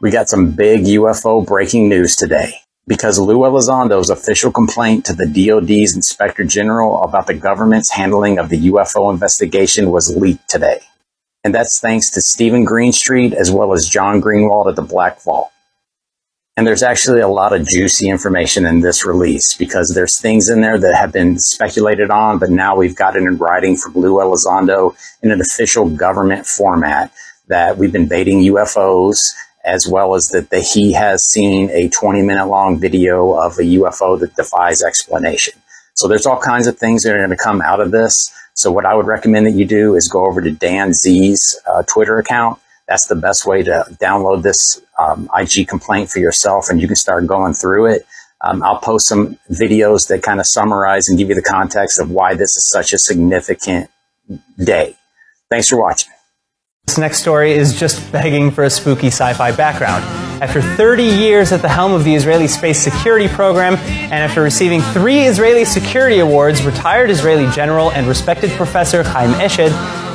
We got some big UFO breaking news today because Lou Elizondo's official complaint to the DOD's Inspector General about the government's handling of the UFO investigation was leaked today. And that's thanks to Stephen Greenstreet as well as John Greenwald at the Black Vault. And there's actually a lot of juicy information in this release because there's things in there that have been speculated on, but now we've got it in writing from Lou Elizondo in an official government format that we've been baiting UFOs, as well as that he has seen a 20-minute long video of a UFO that defies explanation. So there's all kinds of things that are going to come out of this. So what I would recommend that you do is go over to Dan Z's Twitter account. That's the best way to download this IG complaint for yourself, and you can start going through it. I'll post some videos that kind of summarize and give you the context of why this is such a significant day. Thanks for watching. This next story is just begging for a spooky sci-fi background. After 30 years at the helm of the Israeli space security program, and after receiving 3 Israeli security awards, retired Israeli general and respected professor Chaim Eshed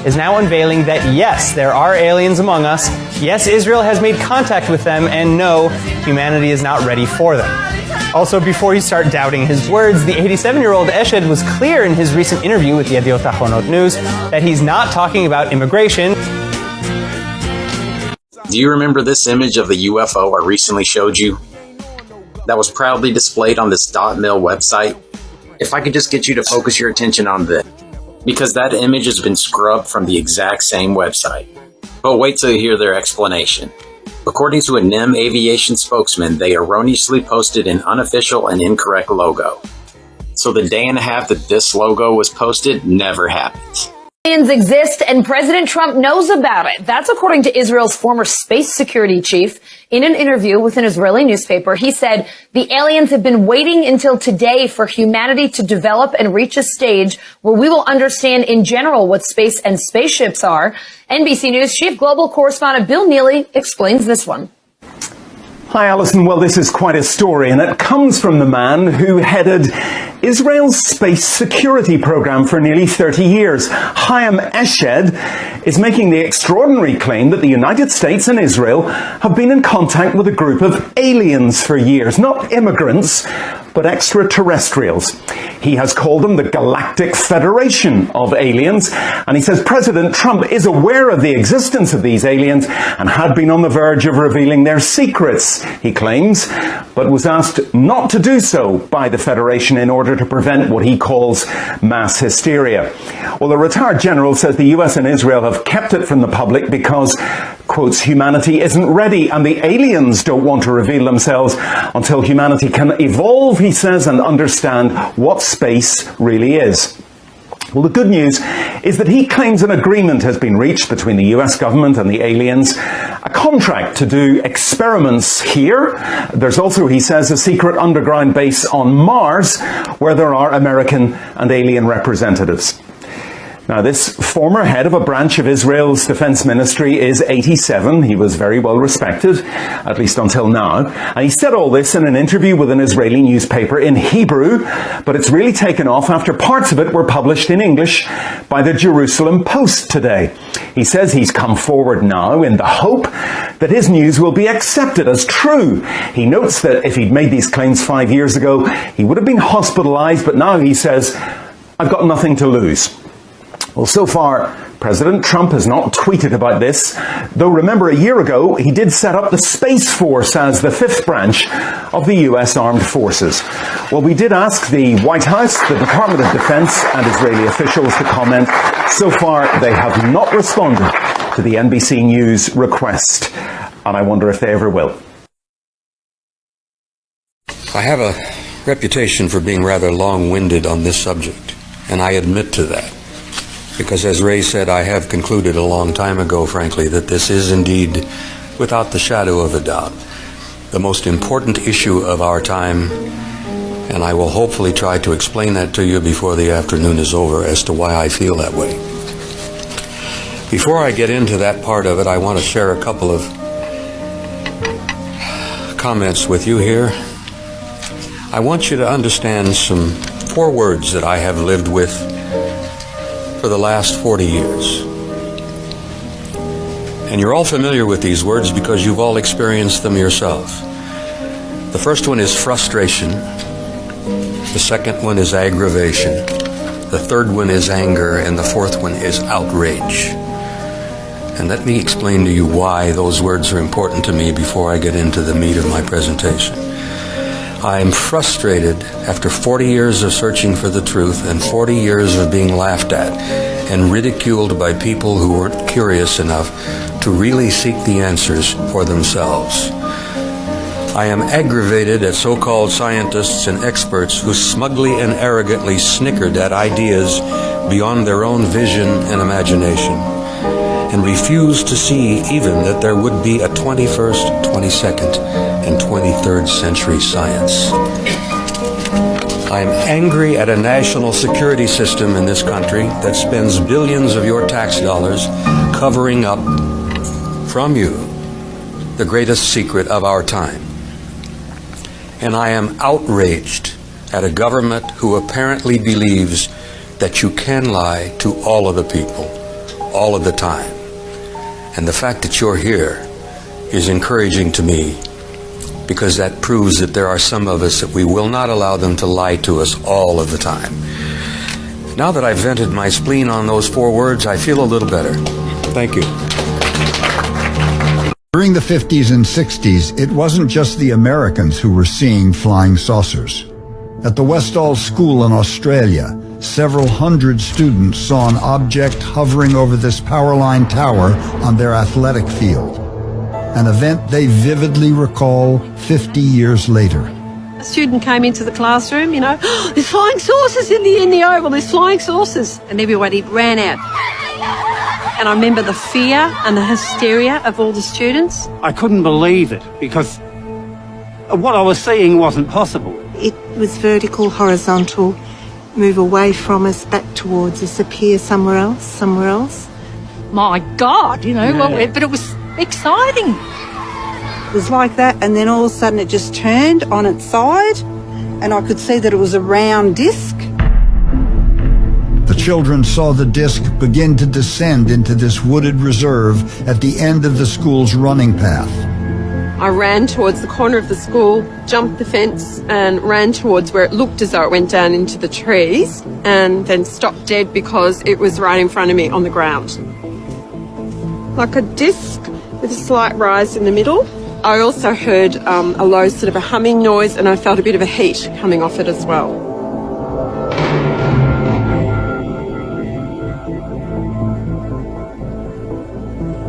is now unveiling that yes, there are aliens among us, yes, Israel has made contact with them, and no, humanity is not ready for them. Also, before you start doubting his words, the 87-year-old Eshed was clear in his recent interview with Yediot Ahronot News that he's not talking about immigration. Do you remember this image of the UFO I recently showed you? That was proudly displayed on this .mil website. If I could just get you to focus your attention on this, because that image has been scrubbed from the exact same website. But wait till you hear their explanation. According to a NIM aviation spokesman, they erroneously posted an unofficial and incorrect logo. So the day and a half that this logo was posted never happened. Aliens exist and President Trump knows about it. That's according to Israel's former space security chief. In an interview with an Israeli newspaper, he said the aliens have been waiting until today for humanity to develop and reach a stage where we will understand in general what space and spaceships are. NBC News chief global correspondent Bill Neely explains this one. Hi, Alison. Well, this is quite a story, and it comes from the man who headed Israel's space security program for nearly 30 years. Chaim Eshed is making the extraordinary claim that the United States and Israel have been in contact with a group of aliens for years, not immigrants, but extraterrestrials. He has called them the Galactic Federation of Aliens, and he says President Trump is aware of the existence of these aliens and had been on the verge of revealing their secrets, he claims, but was asked not to do so by the Federation in order to prevent what he calls mass hysteria. Well, the retired general says the US and Israel have kept it from the public because, quotes, humanity isn't ready and the aliens don't want to reveal themselves until humanity can evolve, he says, and understand what space really is. Well, the good news is that he claims an agreement has been reached between the US government and the aliens, a contract to do experiments here. There's also, he says, a secret underground base on Mars where there are American and alien representatives. Now, this former head of a branch of Israel's defense ministry is 87. He was very well respected, at least until now. And he said all this in an interview with an Israeli newspaper in Hebrew, but it's really taken off after parts of it were published in English by the Jerusalem Post today. He says he's come forward now in the hope that his news will be accepted as true. He notes that if he'd made these claims 5 years ago, he would have been hospitalized, but now he says, I've got nothing to lose. Well, so far, President Trump has not tweeted about this, though remember a year ago he did set up the Space Force as the 5th branch of the US Armed Forces. Well, we did ask the White House, the Department of Defense and Israeli officials to comment. So far, they have not responded to the NBC News request, and I wonder if they ever will. I have a reputation for being rather long-winded on this subject, and I admit to that. Because as Ray said, I have concluded a long time ago, frankly, that this is indeed, without the shadow of a doubt, the most important issue of our time, and I will hopefully try to explain that to you before the afternoon is over as to why I feel that way. Before I get into that part of it, I want to share a couple of comments with you here. I want you to understand some 4 words that I have lived with for the last 40 years. And you're all familiar with these words because you've all experienced them yourself. The first one is frustration. The second one is aggravation. The third one is anger. And the fourth one is outrage. And let me explain to you why those words are important to me before I get into the meat of my presentation. I'm frustrated after 40 years of searching for the truth and 40 years of being laughed at and ridiculed by people who weren't curious enough to really seek the answers for themselves. I am aggravated at so-called scientists and experts who smugly and arrogantly snickered at ideas beyond their own vision and imagination, and refused to see even that there would be a 21st, 22nd, and 23rd century science. I am angry at a national security system in this country that spends billions of your tax dollars covering up from you the greatest secret of our time. And I am outraged at a government who apparently believes that you can lie to all of the people, all of the time. And the fact that you're here is encouraging to me, because that proves that there are some of us that we will not allow them to lie to us all of the time. Now that I've vented my spleen on those 4 words, I feel a little better. Thank you. During the 50s and 60s, it wasn't just the Americans who were seeing flying saucers. At the Westall School in Australia, several hundred students saw an object hovering over this Powerline tower on their athletic field, an event they vividly recall 50 years later. A student came into the classroom, there's flying saucers in the oval, there's flying saucers, and everybody ran out. And I remember the fear and the hysteria of all the students. I couldn't believe it because what I was seeing wasn't possible. It was vertical, horizontal, move away from us, back towards us, appear somewhere else. My God, but it was exciting. It was like that, and then all of a sudden it just turned on its side, and I could see that it was a round disc. The children saw the disc begin to descend into this wooded reserve at the end of the school's running path. I ran towards the corner of the school, jumped the fence, and ran towards where it looked as though it went down into the trees, and then stopped dead because it was right in front of me on the ground. Like a disc with a slight rise in the middle. I also heard a low sort of a humming noise, and I felt a bit of a heat coming off it as well.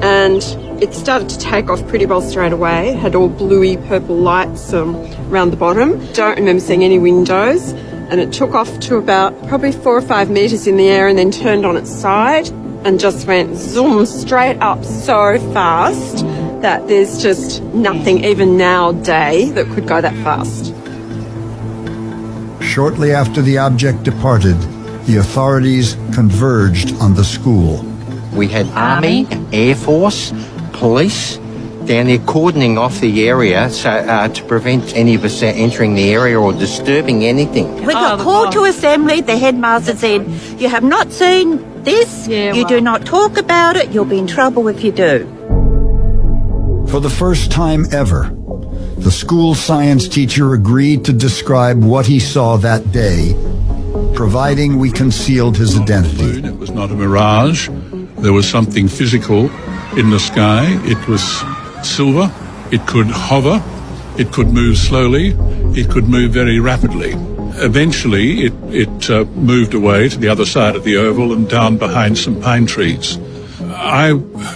And it started to take off pretty well straight away. It had all bluey purple lights around the bottom. Don't remember seeing any windows. And it took off to about probably 4 or 5 metres in the air and then turned on its side and just went zoom straight up so fast that there's just nothing even nowadays that could go that fast. Shortly after the object departed, the authorities converged on the school. We had Army, Air Force, police down there cordoning off the area to prevent any of us entering the area or disturbing anything. We got called to assembly. The headmaster said, "You have not seen this. You do not talk about it. You'll be in trouble if you do." For the first time ever, the school science teacher agreed to describe what he saw that day, providing we concealed his identity. It was not a mirage. There was something physical in the sky. It was silver. It could hover. It could move slowly. It could move very rapidly. Eventually, it moved away to the other side of the oval and down behind some pine trees. I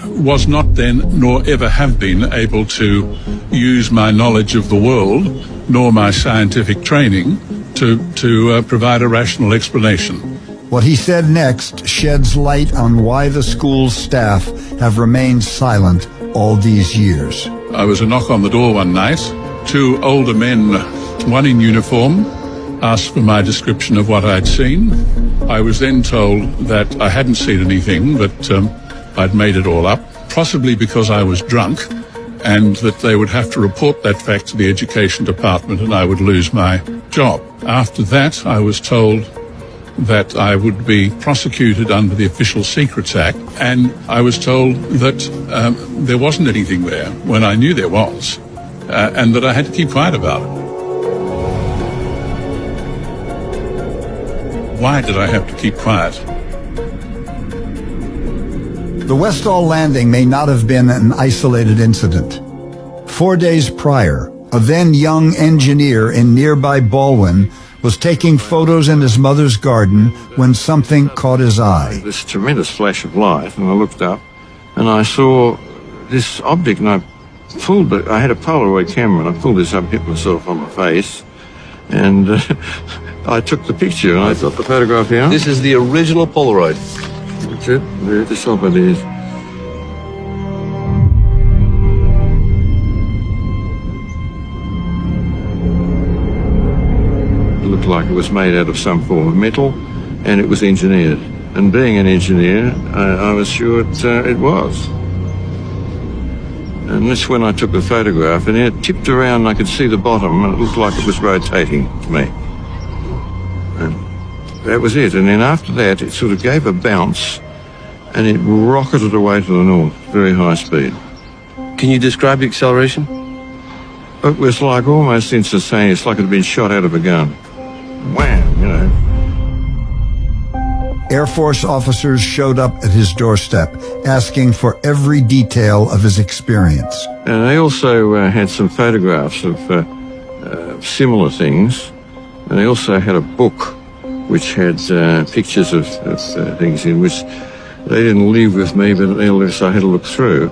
was not then, nor ever have been, able to use my knowledge of the world, nor my scientific training, to provide a rational explanation. What he said next sheds light on why the school's staff have remained silent all these years. I was a knock on the door one night. 2 older men, one in uniform, asked for my description of what I'd seen. I was then told that I hadn't seen anything, that I'd made it all up, possibly because I was drunk, and that they would have to report that fact to the education department and I would lose my job. After that, I was told that I would be prosecuted under the Official Secrets Act, and I was told that there wasn't anything there when I knew there was, and that I had to keep quiet about it. Why did I have to keep quiet? The Westall landing may not have been an isolated incident. 4 days prior, a then young engineer in nearby Baldwin was taking photos in his mother's garden when something caught his eye. This tremendous flash of light, and I looked up and I saw this object, and I pulled it. I had a Polaroid camera and I pulled this up, hit myself on my face, and I took the picture, and I've got the photograph here. This is the original Polaroid. That's it. There, the top of it is. It looked like it was made out of some form of metal, and it was engineered. And being an engineer, I was sure it was. And that's when I took the photograph, and it tipped around, and I could see the bottom, and it looked like it was rotating to me. And that was it. And then after that, it sort of gave a bounce, and it rocketed away to the north, very high speed. Can you describe the acceleration? It was like almost instantaneous, like it had been shot out of a gun. Wham, you know. Air Force officers showed up at his doorstep, asking for every detail of his experience. And they also had some photographs of similar things. And they also had a book which had pictures of things in which they didn't leave with me, but nevertheless I had to look through.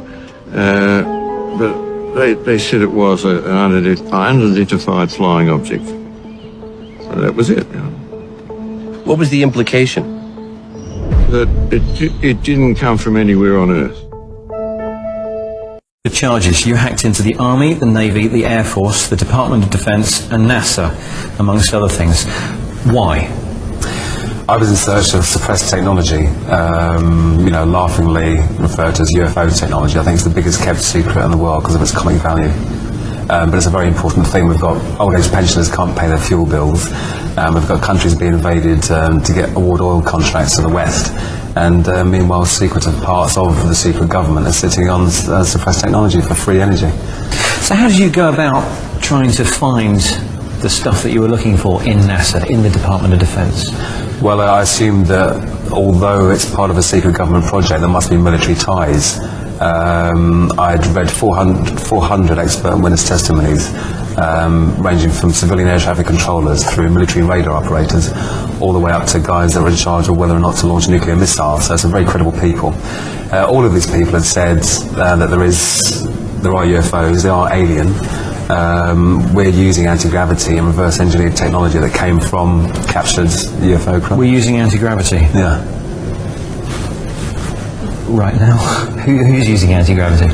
But they said it was an unidentified flying object. So that was it. You know. What was the implication? That it didn't come from anywhere on Earth. The charges: you hacked into the Army, the Navy, the Air Force, the Department of Defense and NASA, amongst other things. Why? I was in search of suppressed technology, laughingly referred to as UFO technology. I think it's the biggest kept secret in the world because of its comic value. But it's a very important thing. We've got old age pensioners can't pay their fuel bills. We've got countries being invaded to get award oil contracts to the West. And meanwhile, secretive parts of the secret government are sitting on suppressed technology for free energy. So how did you go about trying to find the stuff that you were looking for in NASA, in the Department of Defense? Well, I assumed that although it's part of a secret government project, there must be military ties. I'd read 400 expert witness testimonies, ranging from civilian air traffic controllers through military radar operators, all the way up to guys that were in charge of whether or not to launch nuclear missiles. So some very credible people. All of these people had said that there are UFOs, they are alien. We're using anti-gravity and reverse engineered technology that came from captured UFO craft. We're using anti-gravity? Yeah. Right now? Who's using anti-gravity?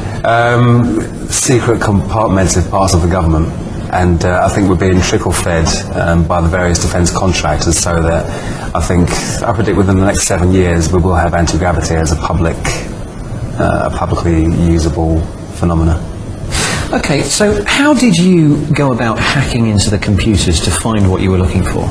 Secret compartmented parts of the government. And I think we're being trickle-fed by the various defence contractors, so that I predict within the next 7 years we will have anti-gravity as a publicly usable phenomena. Okay, so how did you go about hacking into the computers to find what you were looking for?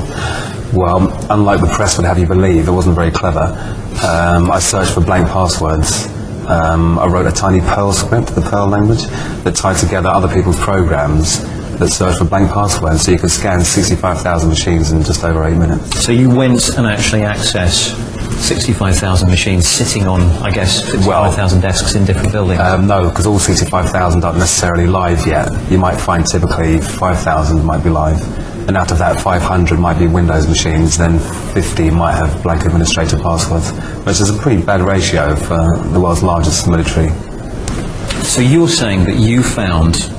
Well, unlike the press would have you believe, it wasn't very clever. I searched for blank passwords. I wrote a tiny Perl script, the Perl language, that tied together other people's programs that searched for blank passwords, so you could scan 65,000 machines in just over 8 minutes. So you went and actually accessed 65,000 machines sitting on, I guess, 65,000 desks in different buildings? No, because all 65,000 aren't necessarily live yet. You might find typically 5,000 might be live. And out of that, 500 might be Windows machines, then 50 might have blank administrator passwords, which is a pretty bad ratio for the world's largest military. So you're saying that you found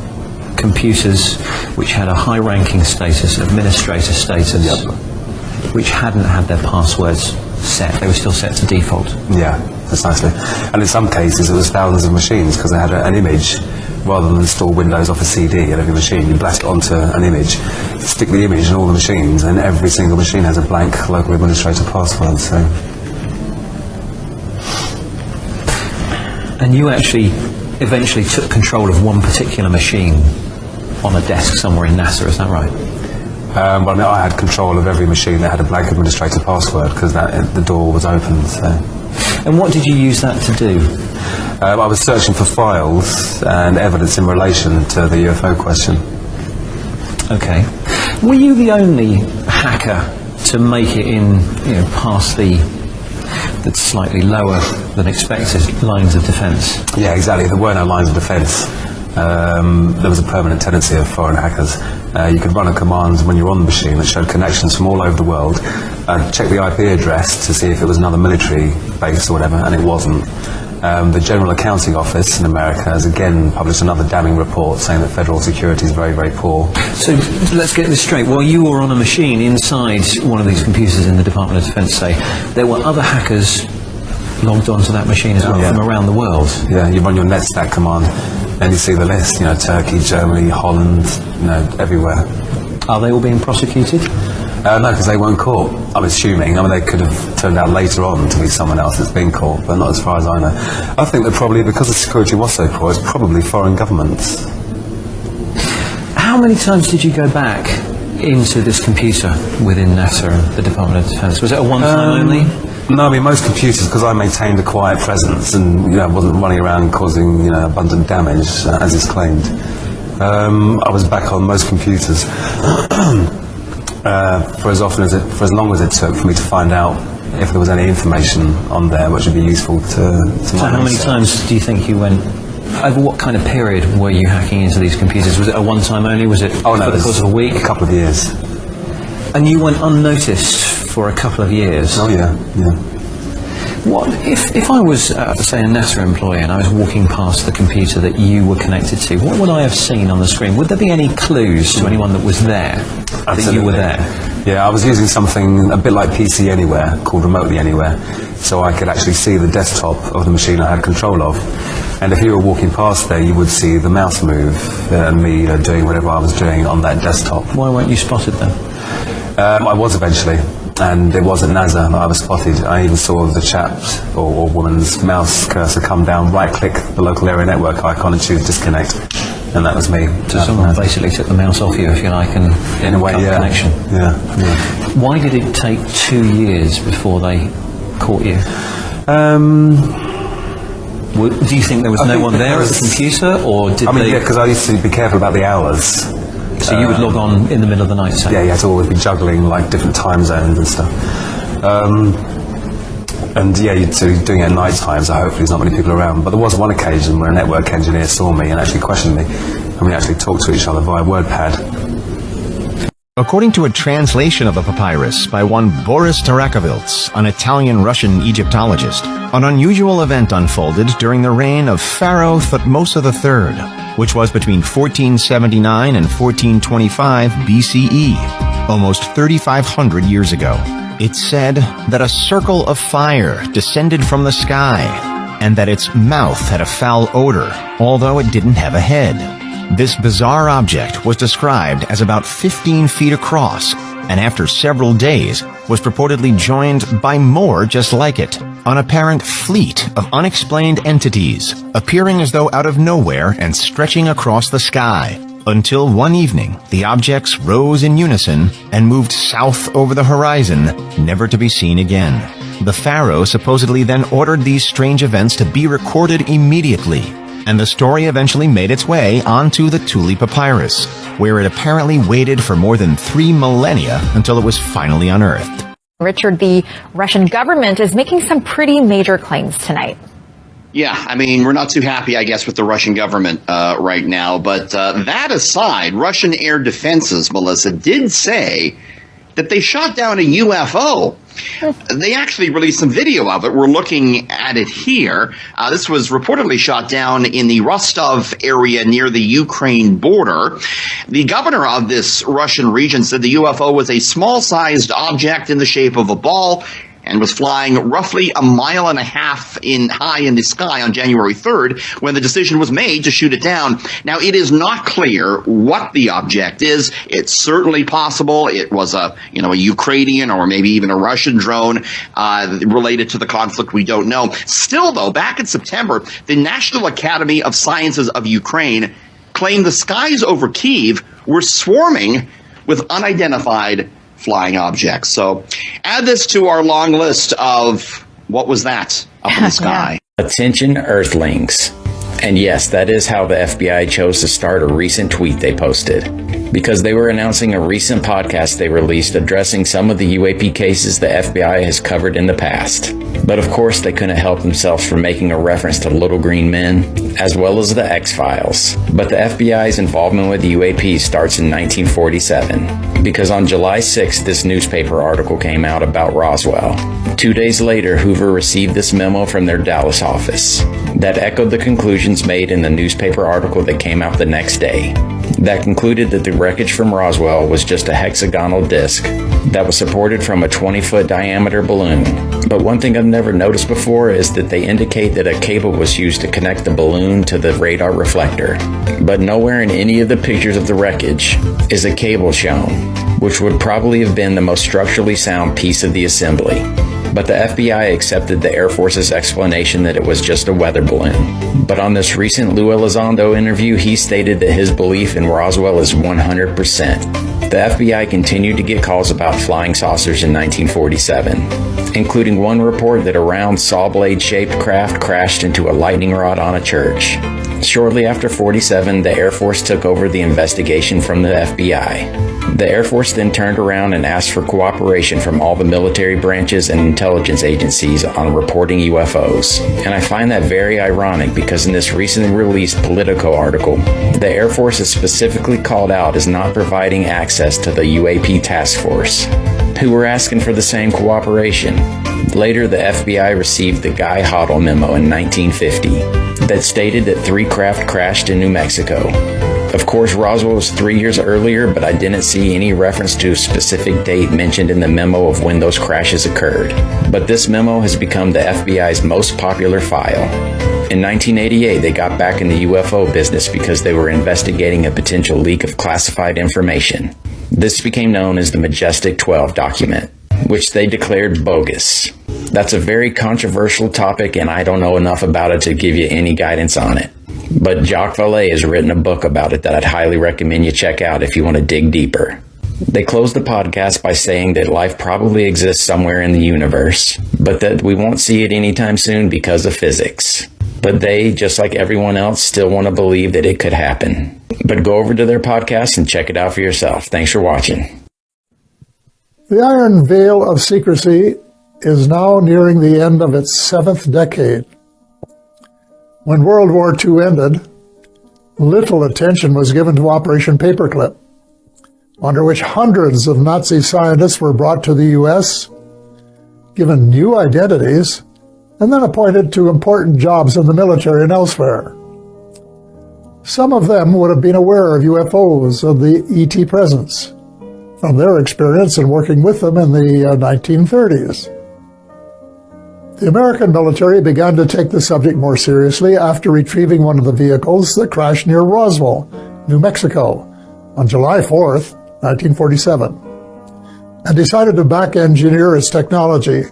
computers which had a high-ranking status, administrator status, yep, which hadn't had their passwords set, they were still set to default? Yeah, precisely. And in some cases it was thousands of machines, because they had an image. Rather than install Windows off a CD at every machine, you blast it onto an image, stick the image in all the machines, and every single machine has a blank local administrator password. So. And you actually eventually took control of one particular machine on a desk somewhere in NASA, is that right? But I mean, I had control of every machine that had a blank administrator password because the door was open. So. And what did you use that to do? I was searching for files and evidence in relation to the UFO question. Okay. Were you the only hacker to make it in, past the slightly lower than expected lines of defence? Yeah, exactly. There were no lines of defence. There was a permanent tendency of foreign hackers. You could run a command when you're on the machine that showed connections from all over the world, check the IP address to see if it was another military base or whatever, and it wasn't. The General Accounting Office in America has again published another damning report saying that federal security is very, very poor. So let's get this straight. While you were on a machine inside one of these computers in the Department of Defence, say, there were other hackers logged onto that machine as well from around the world. Yeah, you run your netstack command and you see the list, Turkey, Germany, Holland, everywhere. Are they all being prosecuted? No, because they weren't caught, I'm assuming. I mean, they could have turned out later on to be someone else that's been caught, but not as far as I know. I think that probably, because the security was so poor, it's probably foreign governments. How many times did you go back into this computer within NASA and the Department of Defence? Was it a one-time only? No, I mean, most computers, because I maintained a quiet presence and wasn't running around causing abundant damage, as is claimed. I was back on most computers. For as long as it took for me to find out if there was any information on there which would be useful to So how many times do you think you went? Over what kind of period were you hacking into these computers? Was it a one-time only? Was it for the course of a week? A couple of years. And you went unnoticed for a couple of years? Oh yeah. What if I was, say, a NASA employee and I was walking past the computer that you were connected to, what would I have seen on the screen? Would there be any clues to anyone that was there, that you were there? Yeah, I was using something a bit like PC Anywhere, called Remotely Anywhere, so I could actually see the desktop of the machine I had control of. And if you were walking past there, you would see the mouse move and me doing whatever I was doing on that desktop. Why weren't you spotted then? I was eventually. And it was at NASA that I was spotted. I even saw the chap's or woman's mouse cursor come down, right-click the local area network icon and choose disconnect. And that was me. So someone basically took the mouse off you, if you like, and in a way, yeah. Connection. Yeah. Why did it take 2 years before they caught you? Do you think there was no one there at the computer, or did they... yeah, because I used to be careful about the hours. So you would log on in the middle of the night, say? Yeah, you had to always be juggling like different time zones and stuff. And yeah, you're doing it at night time, so hopefully there's not many people around. But there was one occasion where a network engineer saw me and actually questioned me, and we actually talked to each other via WordPad. According to a translation of the papyrus by one Boris Tarakovils, an Italian-Russian Egyptologist, an unusual event unfolded during the reign of Pharaoh Thutmose III, which was between 1479 and 1425 BCE, almost 3,500 years ago. It's said that a circle of fire descended from the sky, and that its mouth had a foul odor, although it didn't have a head. This bizarre object was described as about 15 feet across, and after several days was purportedly joined by more just like it. An apparent fleet of unexplained entities, appearing as though out of nowhere and stretching across the sky. Until one evening, the objects rose in unison and moved south over the horizon, never to be seen again. The pharaoh supposedly then ordered these strange events to be recorded immediately, and the story eventually made its way onto the Thule Papyrus, where it apparently waited for more than 3 millennia until it was finally unearthed. Richard, the Russian government is making some pretty major claims tonight. Yeah, I mean, we're not too happy, I guess, with the Russian government right now. But that aside, Russian air defenses, Melissa, did say that they shot down a UFO. They actually released some video of it. We're looking at it here. This was reportedly shot down in the Rostov area near the Ukraine border. The governor of this Russian region said the UFO was a small-sized object in the shape of a ball and was flying roughly 1.5 miles high in the sky on January 3rd when the decision was made to shoot it down. Now, it is not clear what the object is. It's certainly possible it was a Ukrainian or maybe even a Russian drone related to the conflict. We don't know. Still, though, back in September, the National Academy of Sciences of Ukraine claimed the skies over Kyiv were swarming with unidentified flying objects. So add this to our long list of what was that up in the sky. Attention Earthlings. And yes, that is how the FBI chose to start a recent tweet they posted, because they were announcing a recent podcast they released addressing some of the UAP cases the FBI has covered in the past. But of course, they couldn't help themselves from making a reference to Little Green Men, as well as the X-Files. But the FBI's involvement with UAP starts in 1947, because on July 6th, this newspaper article came out about Roswell. 2 days later, Hoover received this memo from their Dallas office that echoed the conclusions made in the newspaper article that came out the next day, that concluded that the wreckage from Roswell was just a hexagonal disc that was supported from a 20-foot diameter balloon. But one thing I've never noticed before is that they indicate that a cable was used to connect the balloon to the radar reflector. But nowhere in any of the pictures of the wreckage is a cable shown, which would probably have been the most structurally sound piece of the assembly. But the FBI accepted the Air Force's explanation that it was just a weather balloon. But on this recent Lou Elizondo interview, he stated that his belief in Roswell is 100%. The FBI continued to get calls about flying saucers in 1947, including one report that a round saw blade-shaped craft crashed into a lightning rod on a church. Shortly after 47, the Air Force took over the investigation from the FBI. The Air Force then turned around and asked for cooperation from all the military branches and intelligence agencies on reporting UFOs. And I find that very ironic because in this recently released Politico article, the Air Force is specifically called out as not providing access to the UAP task force, who were asking for the same cooperation. Later, the FBI received the Guy Hoddle memo in 1950 that stated that 3 craft crashed in New Mexico. Of course, Roswell was 3 years earlier, but I didn't see any reference to a specific date mentioned in the memo of when those crashes occurred. But this memo has become the FBI's most popular file. In 1988, they got back in the UFO business because they were investigating a potential leak of classified information. This became known as the Majestic 12 document, which they declared bogus. That's a very controversial topic, and I don't know enough about it to give you any guidance on it. But Jacques Vallée has written a book about it that I'd highly recommend you check out if you want to dig deeper. They closed the podcast by saying that life probably exists somewhere in the universe, but that we won't see it anytime soon because of physics. But they, just like everyone else, still want to believe that it could happen. But go over to their podcast and check it out for yourself. Thanks for watching. The iron veil of secrecy is now nearing the end of its 7th decade. When World War II ended, little attention was given to Operation Paperclip, under which hundreds of Nazi scientists were brought to the U.S., given new identities, and then appointed to important jobs in the military and elsewhere. Some of them would have been aware of UFOs, of the ET presence, from their experience in working with them in the 1930s. The American military began to take the subject more seriously after retrieving one of the vehicles that crashed near Roswell, New Mexico, on July 4th, 1947, and decided to back-engineer its technology,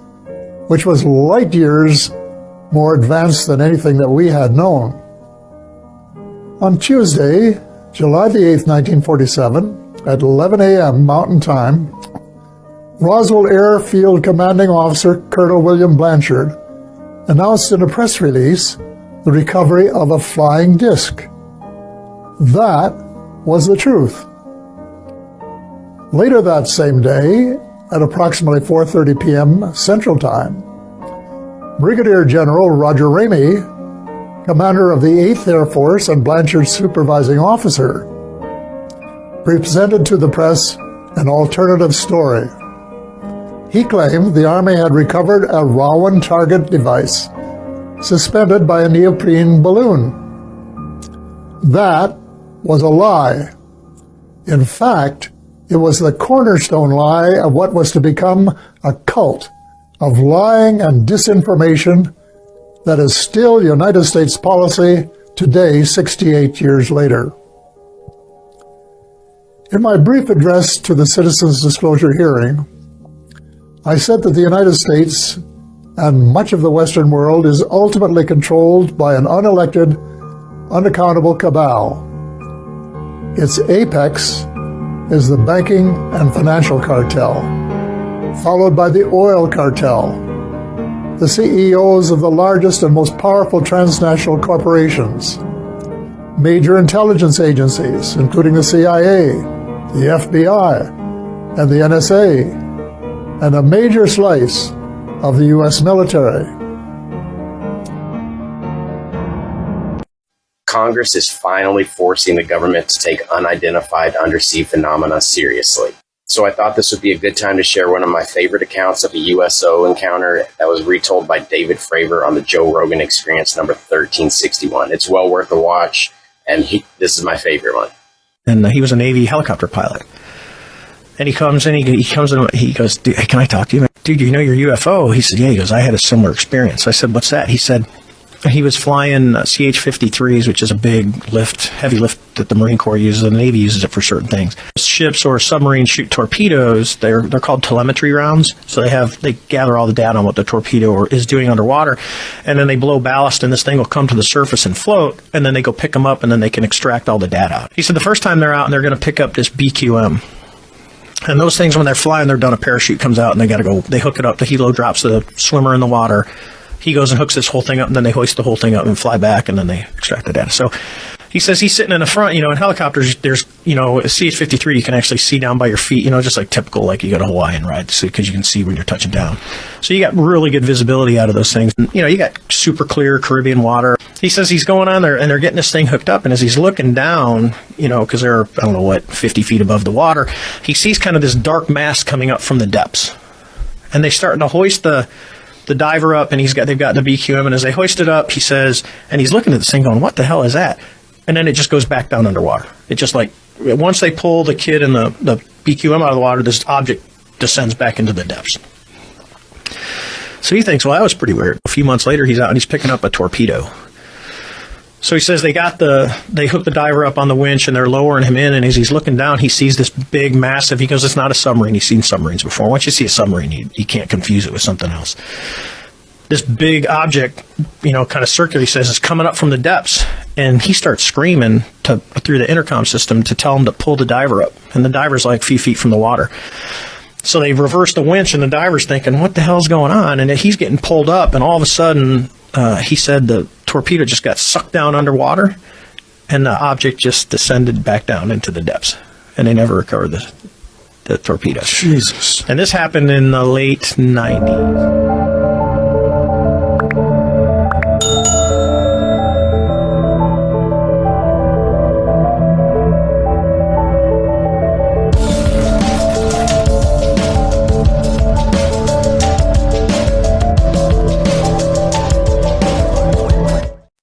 which was light years more advanced than anything that we had known. On Tuesday, July the 8th, 1947, at 11 a.m. Mountain Time, Roswell Airfield Commanding Officer Colonel William Blanchard announced in a press release the recovery of a flying disc. That was the truth. Later that same day, at approximately 4:30 p.m. Central Time, Brigadier General Roger Ramey, commander of the 8th Air Force and Blanchard's supervising officer, presented to the press an alternative story. He claimed the Army had recovered a Rowan target device suspended by a neoprene balloon. That was a lie. In fact, it was the cornerstone lie of what was to become a cult of lying and disinformation that is still United States policy today, 68 years later. In my brief address to the Citizens Disclosure hearing, I said that the United States and much of the Western world is ultimately controlled by an unelected, unaccountable cabal. Its apex is the banking and financial cartel, followed by the oil cartel. The CEOs of the largest and most powerful transnational corporations, major intelligence agencies, including the CIA, the FBI, and the NSA, and a major slice of the U.S. military. Congress is finally forcing the government to take unidentified undersea phenomena seriously. So I thought this would be a good time to share one of my favorite accounts of a USO encounter that was retold by David Fravor on the Joe Rogan Experience number 1361. It's well worth a watch, and this is my favorite one. And he was a Navy helicopter pilot. And he comes in, he goes, hey, can I talk to you? Dude, you know your UFO? He said, yeah. He goes, I had a similar experience. I said, what's that? He said, he was flying CH-53s, which is a big lift, heavy lift that the Marine Corps uses, and the Navy uses it for certain things. Ships or submarines shoot torpedoes. They're called telemetry rounds. So they gather all the data on what the torpedo is doing underwater, and then they blow ballast, and this thing will come to the surface and float, and then they go pick them up, and then they can extract all the data out. He said the first time they're out, and they're going to pick up this BQM. And those things, when they're flying, they're done. A parachute comes out, and they hook it up. The helo drops the swimmer in the water. He goes and hooks this whole thing up, and then they hoist the whole thing up and fly back, and then they extract the data. So he says he's sitting in the front. In helicopters, there's, a CH-53 you can actually see down by your feet, just like typical, like you got a Hawaiian ride, because you can see when you're touching down. So you got really good visibility out of those things. You got super clear Caribbean water. He says he's going on there, and they're getting this thing hooked up, and as he's looking down, because they're, 50 feet above the water, he sees kind of this dark mass coming up from the depths. And they're starting to hoist the diver up, and they've got the BQM, and as they hoist it up, he says, and he's looking at this thing going, what the hell is that? And then it just goes back down underwater. It just once they pull the kid and the BQM out of the water, this object descends back into the depths. So he thinks, well, that was pretty weird. A few months later, he's out and he's picking up a torpedo. So he says they hook the diver up on the winch, and they're lowering him in, and as he's looking down, he sees this big, massive, he goes, it's not a submarine. He's seen submarines before. Once you see a submarine, you can't confuse it with something else. This big object, kind of circular, he says, is coming up from the depths, and he starts screaming through the intercom system to tell him to pull the diver up, and the diver's like a few feet from the water. So they reverse the winch, and the diver's thinking, what the hell's going on? And he's getting pulled up, and all of a sudden, he said the torpedo just got sucked down underwater, and the object just descended back down into the depths, and they never recovered the torpedo. Jesus. And this happened in the late 90s.